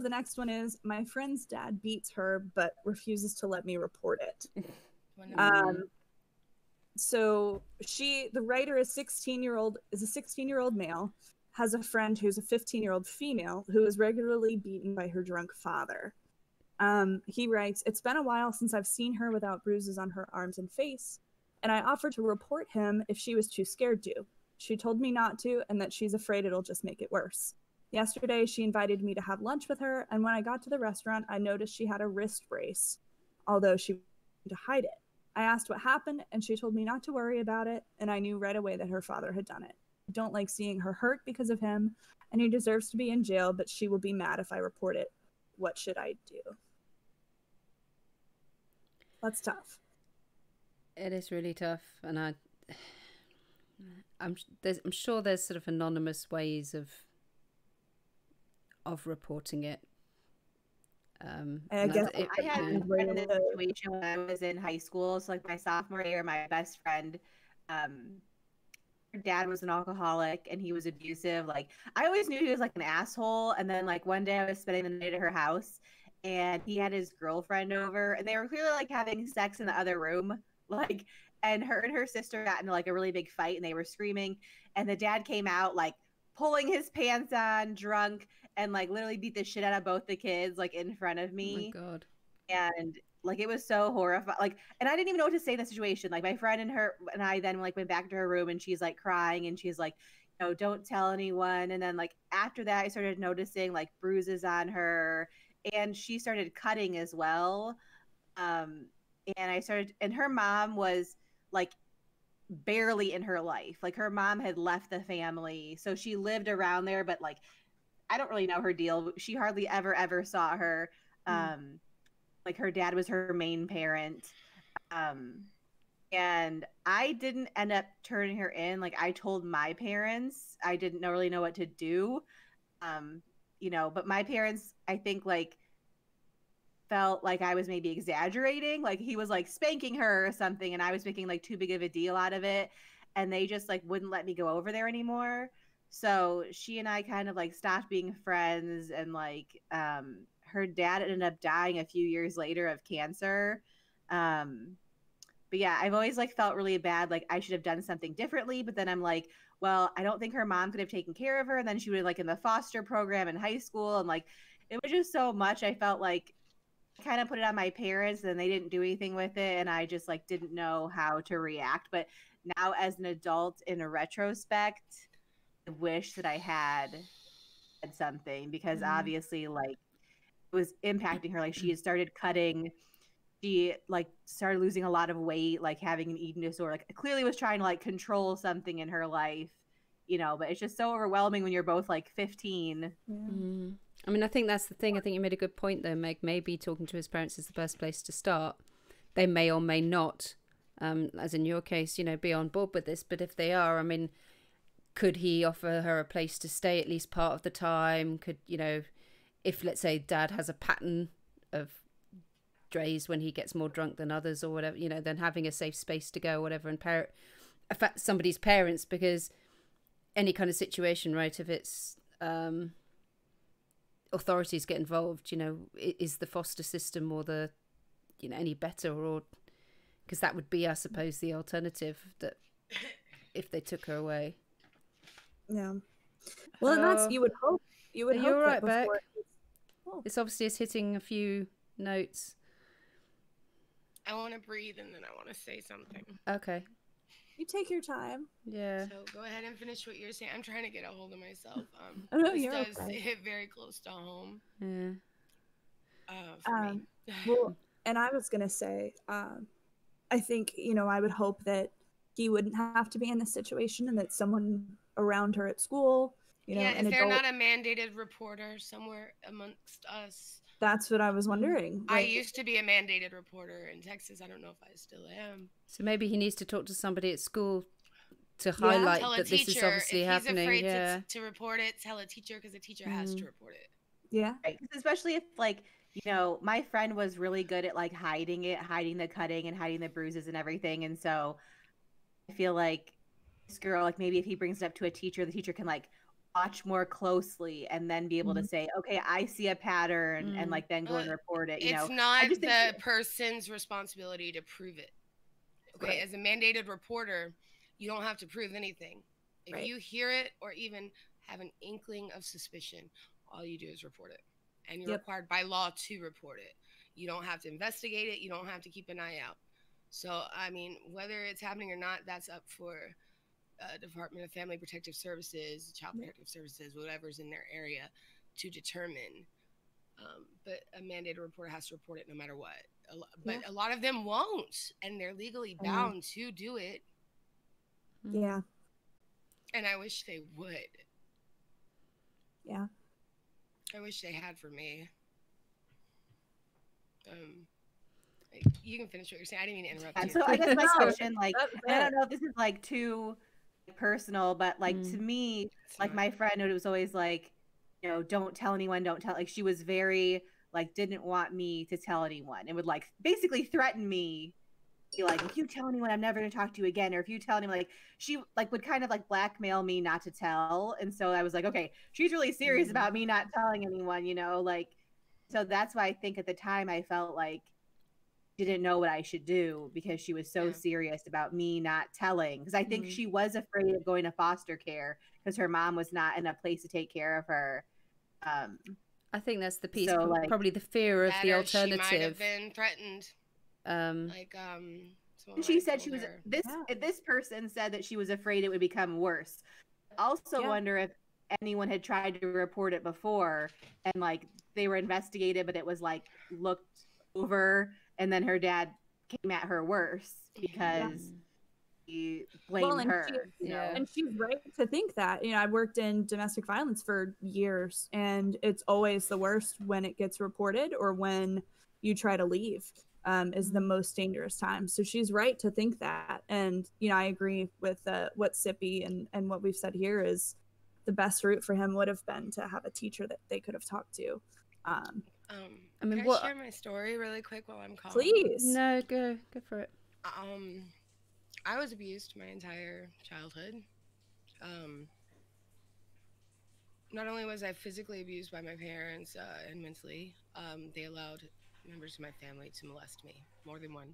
the next one is, my friend's dad beats her but refuses to let me report it. So the writer is a 16-year-old male, has a friend who's a 15-year-old female who is regularly beaten by her drunk father. He writes, "It's been a while since I've seen her without bruises on her arms and face, and I offered to report him if she was too scared to. She told me not to, and that she's afraid it'll just make it worse. Yesterday, she invited me to have lunch with her, and when I got to the restaurant, I noticed she had a wrist brace, although she wanted to hide it. I asked what happened, and she told me not to worry about it, and I knew right away that her father had done it. I don't like seeing her hurt because of him, and he deserves to be in jail, but she will be mad if I report it. What should I do?" That's tough. It is really tough, and I'm sure there's sort of anonymous ways of reporting it. I guess I had a friend in this situation when I was in high school. So like my sophomore year, my best friend, her dad was an alcoholic and he was abusive. Like I always knew he was like an asshole. And then like one day I was spending the night at her house and he had his girlfriend over and they were clearly like having sex in the other room. Like, and her sister got into like a really big fight and they were screaming. And the dad came out like pulling his pants on, drunk, and like literally beat the shit out of both the kids like in front of me. Oh my God. And like it was so horrifying. Like, and I didn't even know what to say in the situation. Like my friend and I then like went back to her room and she's like crying and she's like, you know, don't tell anyone. And then like after that I started noticing like bruises on her and she started cutting as well. And her mom was like barely in her life. Like her mom had left the family. So she lived around there, but like I don't really know her deal. She hardly ever saw her. Like her dad was her main parent. And I didn't end up turning her in. Like I told my parents, I didn't really know what to do. You know, but my parents, I think like felt like I was maybe exaggerating. Like he was like spanking her or something and I was making like too big of a deal out of it. And they just like wouldn't let me go over there anymore. So she and I kind of like stopped being friends and like her dad ended up dying a few years later of cancer. But yeah, I've always like felt really bad. Like I should have done something differently. But then I'm like, well, I don't think her mom could have taken care of her. And then she was like in the foster program in high school. And like, it was just so much. I felt like I kind of put it on my parents and they didn't do anything with it. And I just like didn't know how to react. But now as an adult in a retrospect, I wish that I had something because obviously like it was impacting her. Like she had started cutting, she like started losing a lot of weight, like having an eating disorder, like clearly was trying to like control something in her life, you know, but it's just so overwhelming when you're both like 15. I mean, I think that's the thing. I think you made a good point though, Meg. Maybe talking to his parents is the best place to start. They may or may not, as in your case, you know, be on board with this, but if they are, I mean, could he offer her a place to stay at least part of the time? Could, you know, if let's say dad has a pattern of drays when he gets more drunk than others or whatever, you know, then having a safe space to go or whatever and affect somebody's parents, because any kind of situation, right, if it's authorities get involved, you know, is the foster system or the, you know, any better, or because that would be, I suppose, the alternative, that if they took her away. Yeah. Well, and that's, you would hope. You would Are hope you all that right, Beck? Oh. This obviously is hitting a few notes. I want to breathe and then I want to say something. Okay. You take your time. Yeah. So go ahead and finish what you're saying. I'm trying to get a hold of myself. Oh, no, this you're does okay. hit very close to home. Yeah. For me. Well, and I was going to say, I think, you know, I would hope that he wouldn't have to be in this situation and that someone around her at school, you know, is there not a mandated reporter somewhere amongst us? That's what I was wondering. I used to be a mandated reporter in Texas. I don't know if I still am. So maybe he needs to talk to somebody at school to highlight that this is obviously happening. If he's afraid to report it, tell a teacher, because the teacher has to report it. Yeah. Right. Especially if like, you know, my friend was really good at like hiding the cutting and hiding the bruises and everything. And so I feel like this girl, like maybe if he brings it up to a teacher, the teacher can like watch more closely and then be able to say, okay, I see a pattern, and like then go and report it. It's not the person's responsibility to prove it. Okay, as a mandated reporter, you don't have to prove anything. If you hear it or even have an inkling of suspicion, all you do is report it. And you're required by law to report it. You don't have to investigate it. You don't have to keep an eye out. So, I mean, whether it's happening or not, that's up for Department of Family Protective Services, Child Protective Services, whatever's in their area to determine. But a mandated reporter has to report it no matter what. But a lot of them won't, and they're legally bound to do it. Yeah. And I wish they would. Yeah. I wish they had for me. You can finish what you're saying. I didn't mean to interrupt you. So I guess my question, like, I don't know if this is like too personal, but like to me, like my friend, it was always like, you know, don't tell anyone, don't tell. Like she was very like didn't want me to tell anyone, and would like basically threaten me. Be like, if you tell anyone, I'm never going to talk to you again. Or if you tell anyone, like she like would kind of like blackmail me not to tell. And so I was like, okay, she's really serious about me not telling anyone, you know, like, so that's why I think at the time I felt like she didn't know what I should do because she was so serious about me not telling. Because I think she was afraid of going to foster care because her mom was not in a place to take care of her. I think that's the piece, so, like, probably the fear of the alternative. She might have been threatened. She said she was this person said that she was afraid it would become worse. I also wonder if anyone had tried to report it before and like they were investigated, but it was like looked over, and then her dad came at her worse because he blamed her. And she's right to think that. You know, I worked in domestic violence for years, and it's always the worst when it gets reported or when you try to leave. Is the most dangerous time. So she's right to think that. And, you know, I agree with what Sippy and what we've said here is the best route for him would have been to have a teacher that they could have talked to. I mean, can I share my story really quick while I'm calling? Please. No, go for it. I was abused my entire childhood. Not only was I physically abused by my parents and mentally, they allowed members of my family to molest me, more than one.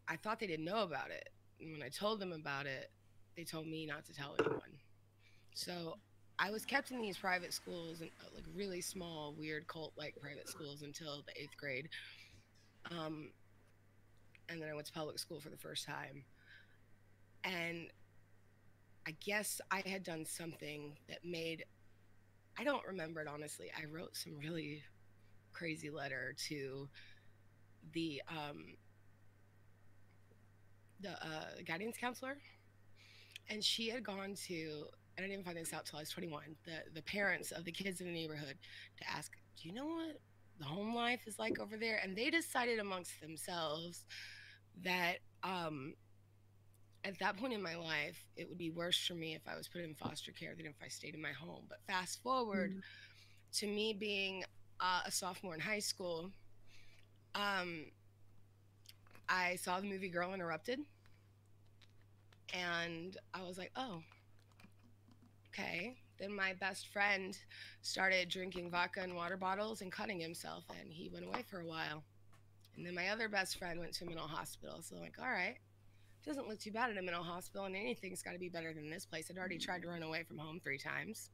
I thought they didn't know about it. And when I told them about it, they told me not to tell anyone. So I was kept in these private schools, and like really small, weird cult-like private schools until the 8th grade. And then I went to public school for the first time. And I guess I had done something that made, I don't remember it honestly. I wrote some really crazy letter to the guidance counselor, and she had gone to, and I didn't find this out till I was 21, the parents of the kids in the neighborhood to ask, do you know what the home life is like over there? And they decided amongst themselves that at that point in my life it would be worse for me if I was put in foster care than if I stayed in my home. But fast forward to me being a sophomore in high school, I saw the movie Girl Interrupted, and I was like, oh, okay. Then my best friend started drinking vodka in water bottles and cutting himself, and he went away for a while. And then my other best friend went to a mental hospital, so I'm like, all right, doesn't look too bad at a mental hospital, and anything's got to be better than this place. I'd already tried to run away from home 3 times.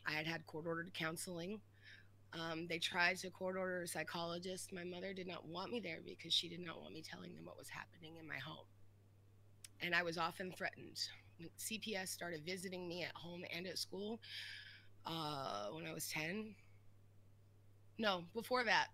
I had court-ordered counseling. They tried to court-order a psychologist. My mother did not want me there because she did not want me telling them what was happening in my home. And I was often threatened. When CPS started visiting me at home and at school when I was 10. No, before that.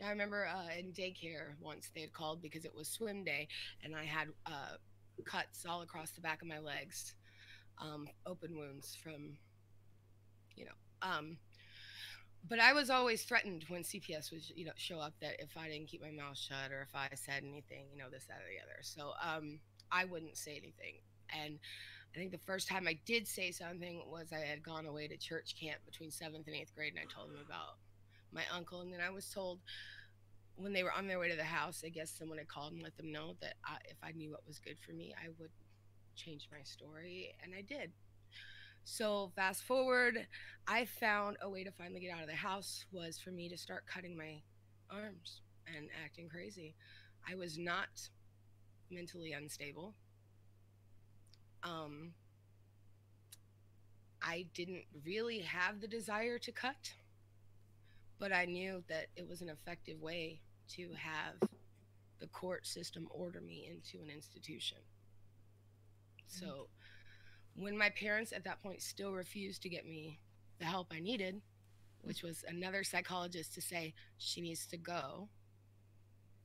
I remember in daycare once they had called because it was swim day, and I had cuts all across the back of my legs, open wounds from, you know. But I was always threatened when CPS would, you know, show up, that if I didn't keep my mouth shut or if I said anything, you know, this, that, or the other. So I wouldn't say anything. And I think the first time I did say something was I had gone away to church camp between 7th and 8th grade, and I told them about my uncle. And then I was told when they were on their way to the house, I guess someone had called and let them know that if I knew what was good for me, I would change my story, and I did. So fast forward, I found a way to finally get out of the house was for me to start cutting my arms and acting crazy. I was not mentally unstable. Um, I didn't really have the desire to cut, but I knew that it was an effective way to have the court system order me into an institution. So when my parents at that point still refused to get me the help I needed, which was another psychologist to say she needs to go,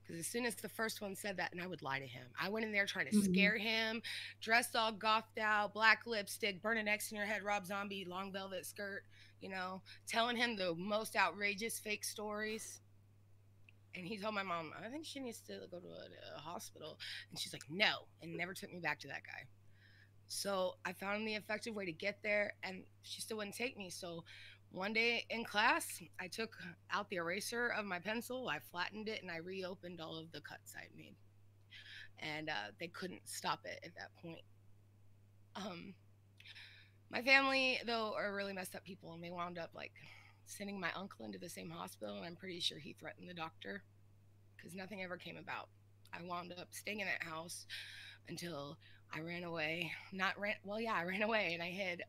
because as soon as the first one said that, and I would lie to him, I went in there trying to scare him, dressed all gothed out, black lipstick, burn an X in your head, Rob Zombie, long velvet skirt, you know, telling him the most outrageous fake stories. And he told my mom, I think she needs to go to a hospital. And she's like, no, and never took me back to that guy. So I found the effective way to get there, and she still wouldn't take me. So one day in class, I took out the eraser of my pencil, I flattened it, and I reopened all of the cuts I'd made. And they couldn't stop it at that point. My family, though, are really messed up people, and they wound up like sending my uncle into the same hospital, and I'm pretty sure he threatened the doctor because nothing ever came about. I wound up staying in that house until I ran away. I ran away and I hid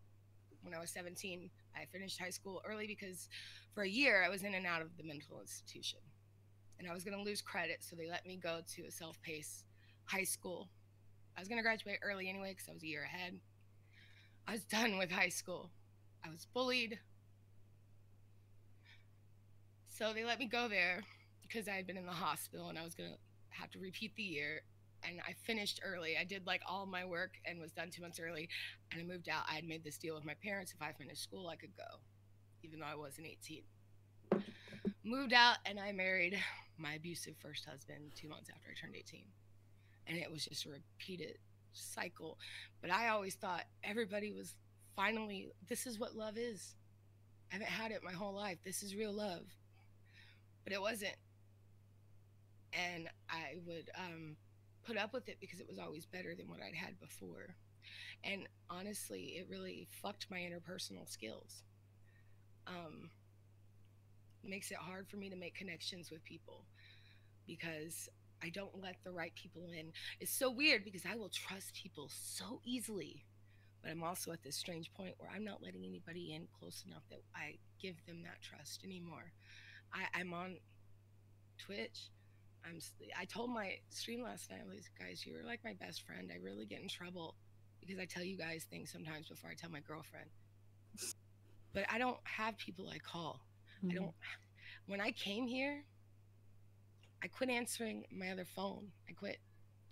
when I was 17. I finished high school early because for a year I was in and out of the mental institution. And I was going to lose credit, so they let me go to a self-paced high school. I was going to graduate early anyway because I was a year ahead. I was done with high school. I was bullied. So they let me go there because I had been in the hospital and I was going to have to repeat the year. And I finished early. I did like all my work and was done 2 months early. And I moved out. I had made this deal with my parents. If I finished school, I could go, even though I wasn't 18. Moved out and I married my abusive first husband 2 months after I turned 18. And it was just a repeated cycle. But I always thought everybody was finally, this is what love is. I haven't had it my whole life. This is real love. But it wasn't. And I would put up with it because it was always better than what I'd had before. And honestly, it really fucked my interpersonal skills. Makes it hard for me to make connections with people because I don't let the right people in. It's so weird because I will trust people so easily, but I'm also at this strange point where I'm not letting anybody in close enough that I give them that trust anymore. I'm on Twitch. I told my stream last night, I was, guys, you're like my best friend. I really get in trouble because I tell you guys things sometimes before I tell my girlfriend. But I don't have people I call. When I came here, I quit answering my other phone. I quit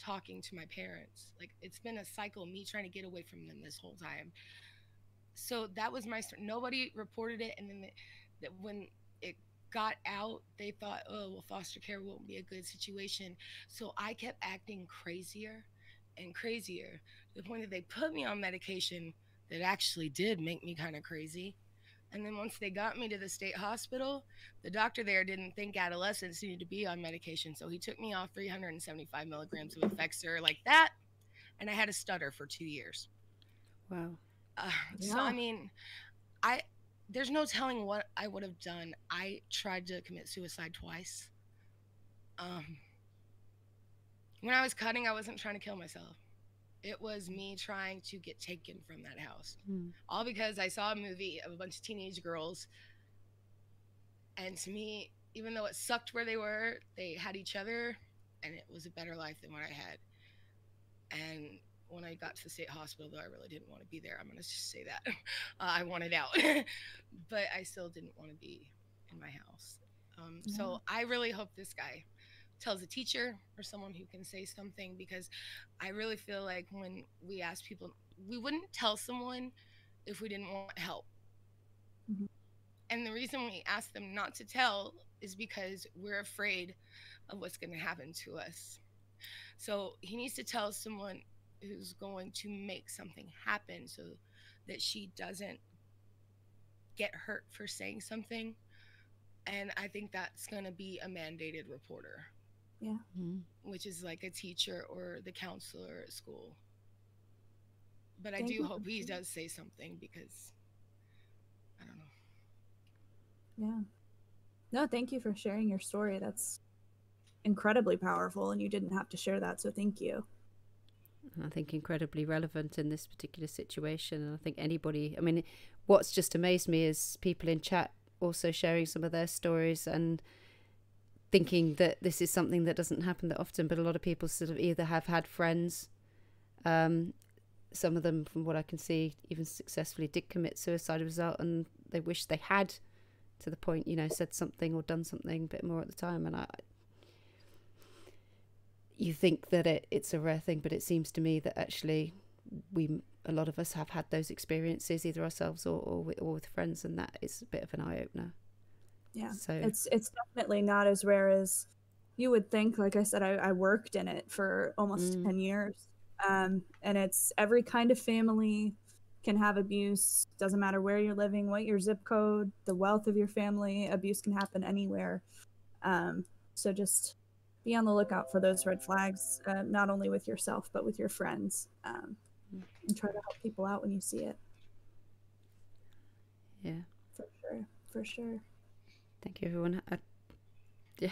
talking to my parents. Like, it's been a cycle of me trying to get away from them this whole time. So that was my story. Nobody reported it. And then when it got out, they thought, oh, well, foster care won't be a good situation. So I kept acting crazier and crazier to the point that they put me on medication that actually did make me kind of crazy. And then once they got me to the state hospital, the doctor there didn't think adolescents needed to be on medication. So he took me off 375 milligrams of Effexor like that. And I had a stutter for 2 years. Wow. So, I mean, there's no telling what I would have done. I tried to commit suicide twice. When I was cutting, I wasn't trying to kill myself. It was me trying to get taken from that house. All because I saw a movie of a bunch of teenage girls. And to me, even though it sucked where they were, they had each other. And it was a better life than what I had. And when I got to the state hospital, though, I really didn't want to be there. I'm going to just say that. I wanted out. But I still didn't want to be in my house. So I really hope this guy tells a teacher or someone who can say something, because I really feel like when we ask people, we wouldn't tell someone if we didn't want help. And the reason we ask them not to tell is because we're afraid of what's going to happen to us. So he needs to tell someone who's going to make something happen so that she doesn't get hurt for saying something. And I think that's going to be a mandated reporter. Yeah. Which is like a teacher or the counselor at school. But I Thank do you hope for he sharing. does say something, because I don't know. Yeah. No, thank you for sharing your story. That's incredibly powerful, and you didn't have to share that, so thank you. I think incredibly relevant in this particular situation. And I think anybody, I mean, what's just amazed me is people in chat also sharing some of their stories and thinking that this is something that doesn't happen that often. But a lot of people sort of either have had friends, some of them, from what I can see, even successfully did commit suicide as a result, and they wish they had, to the point, you know, said something or done something a bit more at the time. And you think that it's a rare thing, but it seems to me that actually a lot of us have had those experiences, either ourselves or with friends, and that is a bit of an eye-opener. Yeah, so it's definitely not as rare as you would think. Like I said, I worked in it for almost 10 years, and it's every kind of family can have abuse. Doesn't matter where you're living, what your zip code, the wealth of your family. Abuse can happen anywhere. So just be on the lookout for those red flags, not only with yourself but with your friends, and try to help people out when you see it. Yeah, For sure. thank you, everyone. Yeah.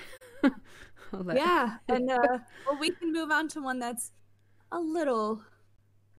Yeah, and well, we can move on to one that's a little